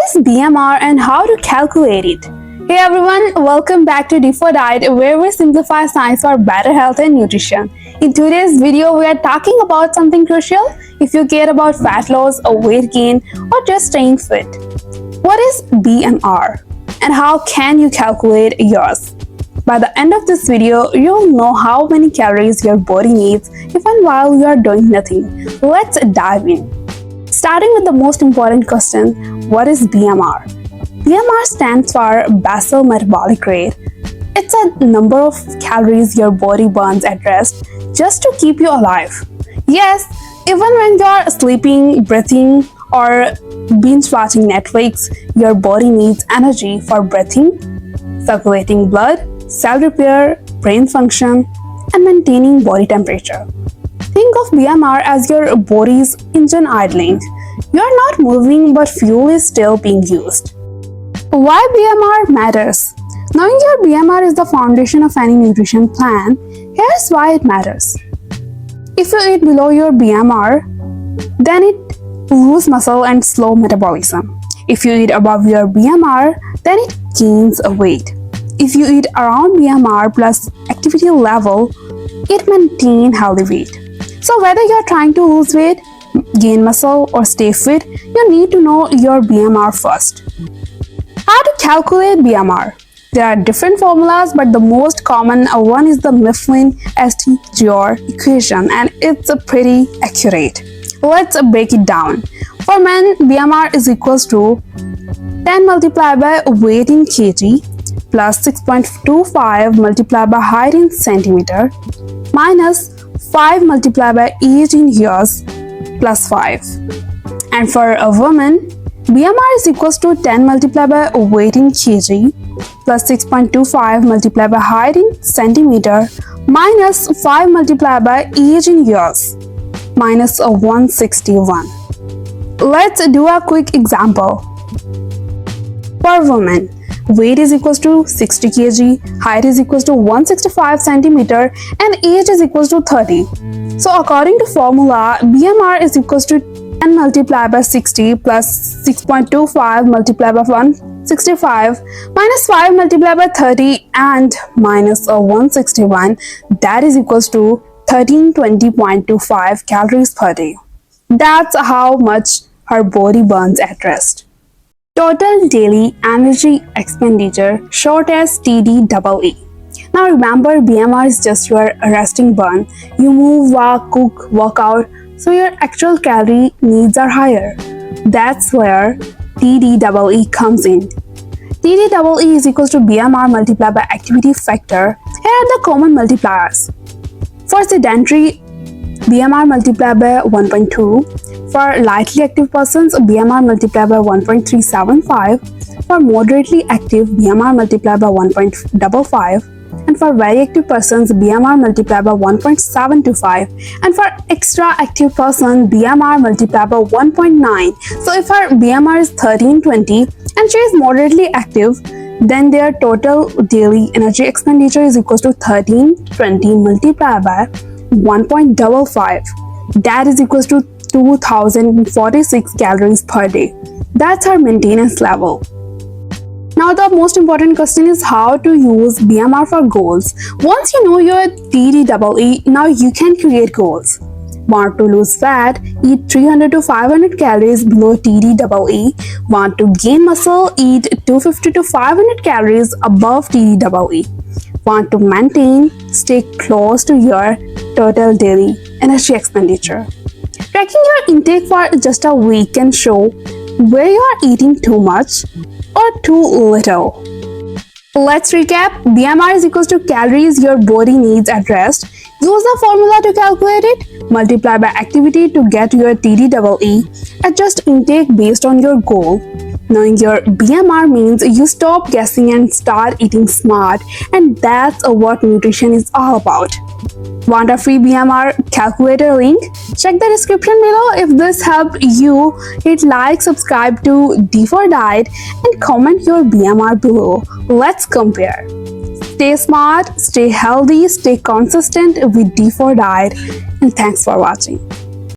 is BMR and how to calculate it? Hey everyone, welcome back to D4 Diet, where we simplify science for better health and nutrition. In today's video, we are talking about something crucial if you care about fat loss or weight gain or just staying fit. What is BMR and how can you calculate yours? By the end of this video, you'll know how many calories your body needs even while you are doing nothing. Let's dive in. Starting with the most important question, what is BMR? BMR stands for Basal Metabolic Rate. It's a number of calories your body burns at rest just to keep you alive. Yes, even when you're sleeping, breathing, or binge watching Netflix, your body needs energy for breathing, circulating blood, cell repair, brain function, and maintaining body temperature. Think of BMR as your body's engine idling. You're not moving, but fuel is still being used. Why BMR matters? Knowing your BMR is the foundation of any nutrition plan. Here's why it matters. If you eat below your BMR, then it loses muscle and slow metabolism. If you eat above your BMR, then it gains weight. If you eat around BMR plus activity level, it maintains healthy weight. So whether you're trying to lose weight, gain muscle, or stay fit, you need to know your BMR first. How to calculate BMR? There are different formulas, but the most common one is the Mifflin-ST-Jor equation, and it's pretty accurate. Let's break it down. For men, BMR is equals to 10 multiplied by weight in kg plus 6.25 multiplied by height in centimeter minus 5 multiplied by age in years plus 5. And for a woman, BMR is equals to 10 multiplied by weight in kg plus 6.25 multiplied by height in centimeter minus 5 multiplied by age in years minus 161. Let's do a quick example. For women, weight is equals to 60 kg, height is equals to 165 centimeter, and age is equals to 30. So according to formula, BMR is equals to 10 multiplied by 60 plus 6.25 multiplied by 165 minus 5 multiplied by 30 and minus 161. That is equals to 1320.25 calories per day. That's how much her body burns at rest. Total daily energy expenditure, short as TDEE. Now remember, BMR is just your resting burn. You move, walk, cook, work out, so your actual calorie needs are higher. That's where TDEE comes in. TDEE is equals to BMR multiplied by activity factor. Here are the common multipliers. For sedentary, BMR multiplied by 1.2. For lightly active persons, BMR multiplied by 1.375. For moderately active, BMR multiplied by 1.55. And for very active persons, BMR multiplied by 1.725. And for extra active person, BMR multiplied by 1.9. So if her BMR is 1320 and she is moderately active, then their total daily energy expenditure is equals to 1320 multiplied by 1.55. That is equals to 2046 calories per day. That's our maintenance level. Now the most important question is how to use BMR for goals. Once you know your TDEE, now you can create goals. Want to lose fat? Eat 300 to 500 calories below TDEE. Want to gain muscle? Eat 250 to 500 calories above TDEE. Want to maintain? Stay close to your total daily energy expenditure. Tracking your intake for just a week can show where you are eating too much or too little. Let's recap. BMR is equals to calories your body needs at rest. Use the formula to calculate it. Multiply by activity to get your TDEE. Adjust intake based on your goal. Knowing your BMR means you stop guessing and start eating smart, and that's what nutrition is all about. Want a free BMR calculator link? Check the description below. If this helped you, hit like, subscribe to D4 Diet, and comment your BMR below. Let's compare. Stay smart, stay healthy, stay consistent with D4 Diet, and thanks for watching.